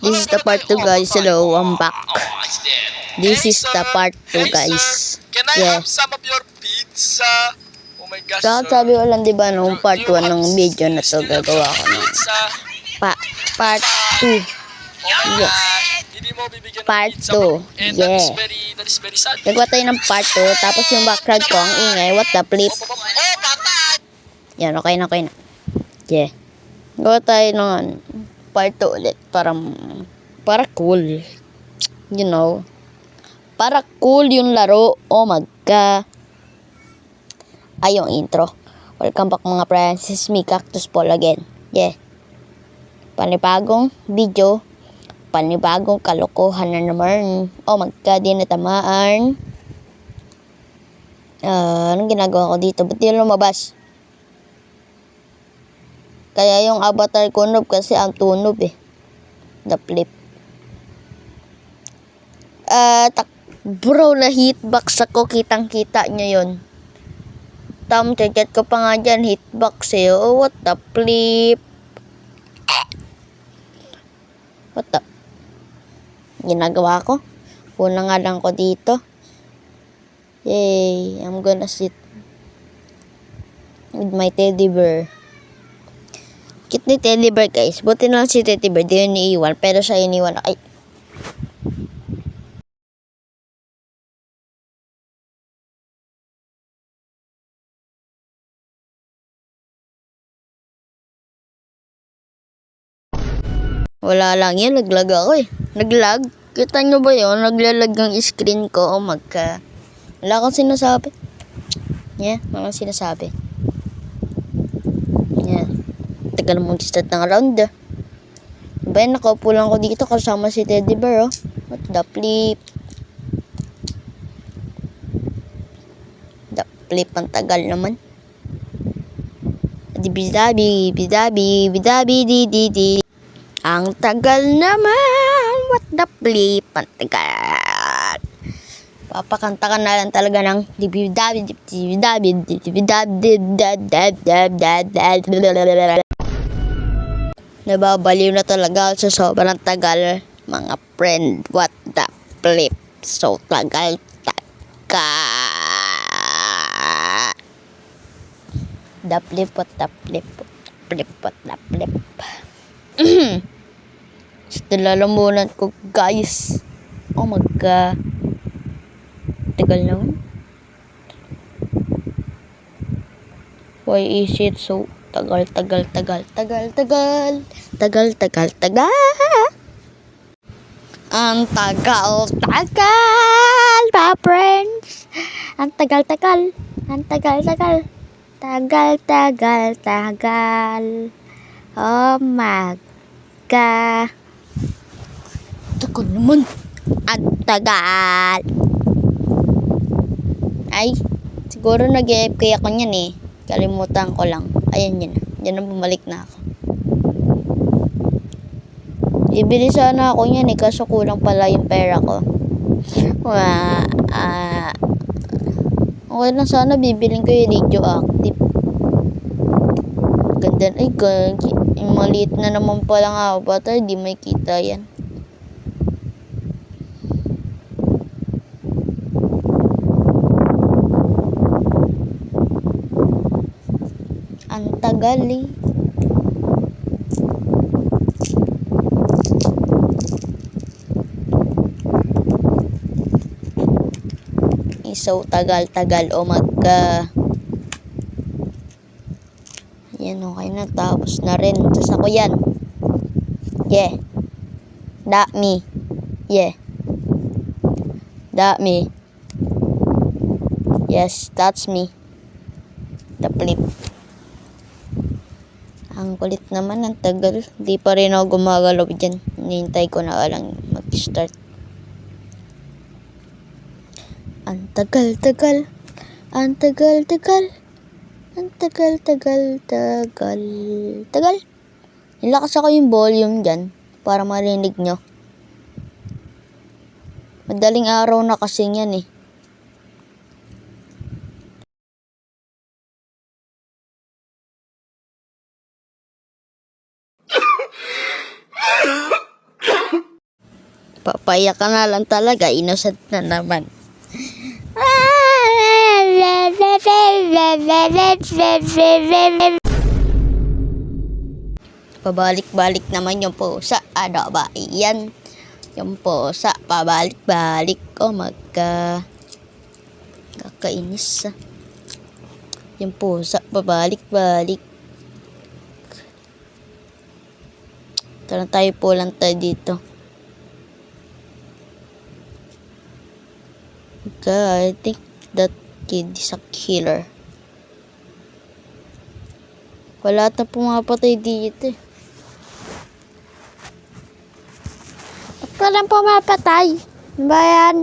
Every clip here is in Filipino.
This is the part 2, guys. Hello, I'm back. This is the part 2, guys. Can I have some of your pizza? Oh my gosh, sir. Sabi ko lang, diba, nung part 1 ng video na to, gagawa ko ng part 2. Yes. Hindi mo bibigyan ng Part pizza, bro. 2. And Yeah. that is very sad. Gagawa tayo ng part 2. Tapos yung background ko, ang ingay. What the flip? Oh, patay! Yan, okay na. Yeah. Gagawa tayo ng part 2 ulit. Para cool. You know. Para cool yung laro. Oh my God. Ay, yung intro. Welcome back mga friends. This is me, Cactus Paul again. Yeah. Panibagong video. Panibagong kalokohan na naman. Oh my God, di natamaan. Anong ginagawa ko dito? Ba't di lumabas? Kaya yung avatar ko noob kasi ang tunob eh. The flip. Bro, na hitbox ako. Kitang-kita nyo yun. Check ko pa nga dyan. Hitbox eh. Oh, what the flip. What the... Ginagawa ko. Una nga lang ko dito. Yay. I'm gonna sit with my teddy bear. Cute ni teddy bear, guys. Buti na lang si teddy bear. Di yun iniiwan. Pero siya iniwan. Ay. Wala lang yan. Naglag ako eh. Naglag. Kita nyo ba yun? Naglalag ang screen ko. Oh my God. Wala akong sinasabi. Yeah. Wala akong sinasabi. Yeah. Tagal mo mag-start ng round ah. Diba yun? Nakaupo lang ko dito kasama si teddy bear oh. What the flip. The flip. Ang tagal naman. Bidabi. Di. Ang tagal naman. What the flip. Ang tagal. Papakanta ka na lang talaga ng nababaliw na talaga sa sobrang tagal. Mga friend. What the flip. So tagal. The flip. What the flip. What the flip. Lalamunan ko, guys. Oh my God. Tagal naman. Why is it so tagal. Ang tagal, my friends. Ang tagal. Oh my God. Tagal naman. Ang tagal. Ay, siguro nag-AFK ako niyan eh. Kalimutan ko lang. Ayan yun. Diyan na bumalik na ako. Ibili sana ako niyan eh. Kaso kulang pala yung pera ko. Okay lang sana bibiling ko yung radioactive. Ganda. Ay, maliit na naman palang avatar. Di may kita yan. Ang tagal eh. So tagal. Oh my God. Yan, okay na. Tapos na rin. Tapos ako yan. Yeah. That me. Yeah. That me. Yes, that's me. The flip. Ang kulit naman. Ang tagal. Di pa rin ako gumagalaw dyan. Hinihintay ko na lang mag-start. Ang tagal. Ang tagal. Nilakas ako yung volume dyan para marinig nyo. Madaling araw na kasi yan eh. Papaiyak ka na lang talaga. Innocent na naman. Pabalik-balik naman yung pusa. Ano ba yan? Yung pusa, pabalik-balik. Oh my God. Kakainis. Yung pusa, pabalik-balik. Tara tayo po lang tayo dito. Okay, I think that kid is a killer. Wala na pumapatay dito eh. Ba't ka lang pumapatay? Ano ba yan?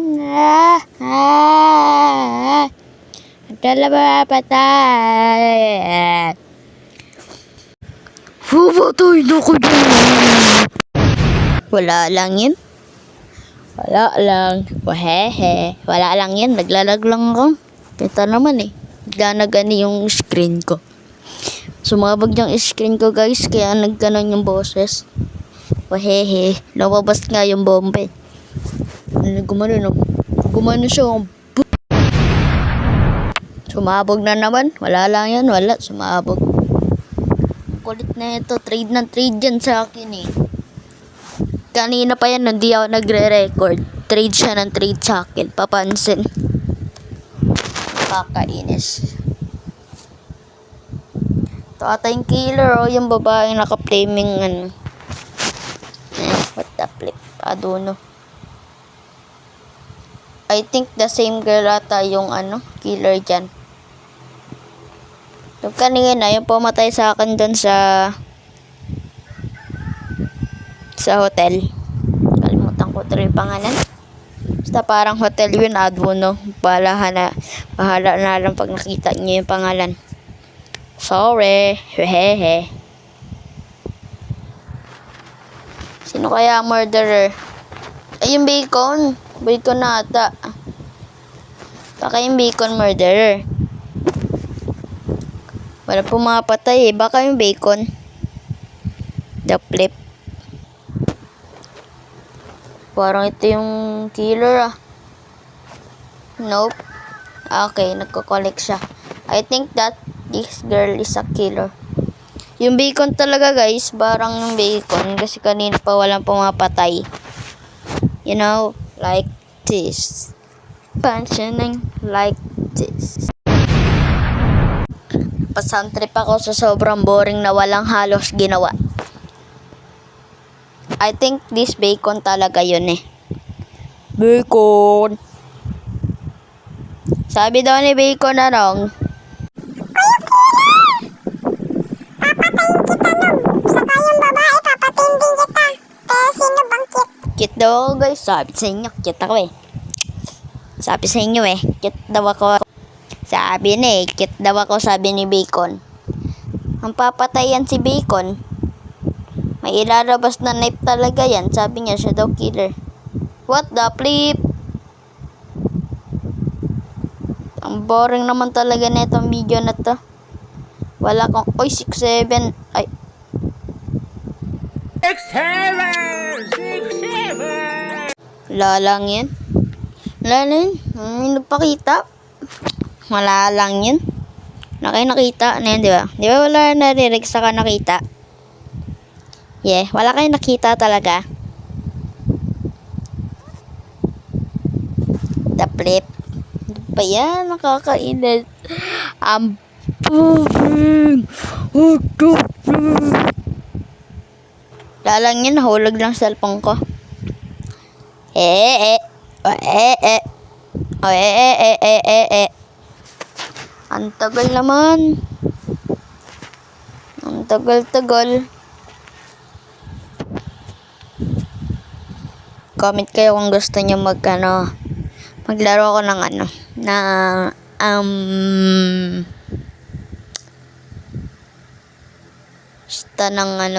Ba't ka lang pumapatay? Pupatay na ko dyan. Wala lang yun. Wala lang. Wahehe. Wala lang yan. Naglalag lang ako. Kita naman eh. Naglanagani yung screen ko. Sumabog yung screen ko guys. Kaya nagganon yung boses. Wahehe. Lumabas nga yung bombe. Gumano no. Gumano siya. Sumabog na naman. Wala lang yan. Wala. Sumabog. Kulit na ito. Trade ng trade yan sa akin eh. Kanina pa yan, hindi ako nagre-record. Trade siya ng trade sa akin. Papansin. Kakainis. Ito ata yung killer o yung babaeng naka-flaming ano. What the flip? I don't know. I think the same girl ata yung ano, killer dyan. Yung kanina, yung pumatay sa akin dun sa hotel. Kalimutan ko tuloy yung pangalan. Basta parang hotel yun, Adwono. Bahala na lang pag nakita niyo yung pangalan. Sorry. Hehehe. Sino kaya ang murderer? Ay, yung bacon. Bacon na ata. Baka yung bacon murderer. Wala pumapatay eh. Baka yung bacon. The flip. Parang ito yung killer ah. Nope. Okay, nagko-collect siya. I think that this girl is a killer. Yung bacon talaga guys, parang yung bacon. Kasi kanina pa walang pumapatay. You know, like this. Functioning like this. Pasound trip ako sa sobrang boring na walang halos ginawa. I think this bacon talaga yun eh. Bacon. Sabi daw ni Bacon anong? Saka yung babae, papatayin din kita. Kaya sino bang cute? Cute daw ako guys. Sabi sa inyo, cute ako eh. Sabi sa inyo eh, cute daw ako. Sabi na eh, cute daw ako, sabi ni Bacon. Ang papatayan si Bacon. May ilalabas na knife talaga yan. Sabi niya, siya daw killer. What the flip? Ang boring naman talaga na itong video na to. Wala kang, oy, 6-7. Ay. 6-7! Wala lang yan. Wala lang yun. May nagpakita. Wala lang yun. Wala kayo nakita. Ano yun, di ba? Di ba wala narinig sa ka nakita? Yeah, wala kayong nakita talaga. The flip. Ano ba yan? Nakakainis. Ang boring. What the flip? Lalang yun, nahulog lang cellphone ko. Ang tagal naman. Ang tagal-tagal. Comment kayo kung gusto niyo maglaro ako ng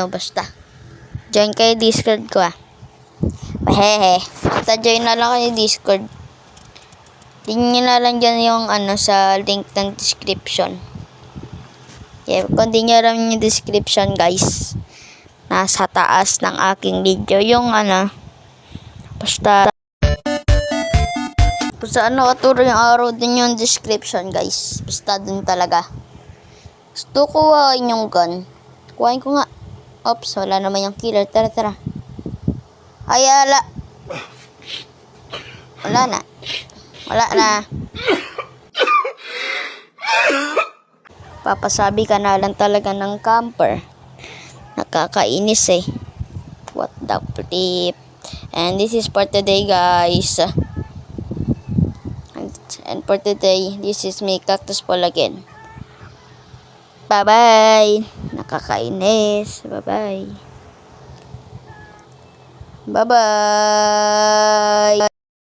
basta. Join kayo Discord ko ah. Hehe. Basta join na lang kayo Discord. Tingnan nyo na lang dyan yung sa link ng description. Yeah, kung di nyo alam yung description guys, nasa taas ng aking video yung Basta kung saan nakaturo yung araw din yung description guys. Basta dun talaga. Gusto ko yung gun. Kuhain ko nga. Oops, wala naman yung killer. Tara, tara. Ay, ala. Wala na. Wala na. Papasabi ka na lang talaga ng camper. Nakakainis eh. What the flip. And this is for today guys. And for today, this is me, Cactus Paul again. Bye-bye. Nakakainis. Bye-bye. Bye-bye.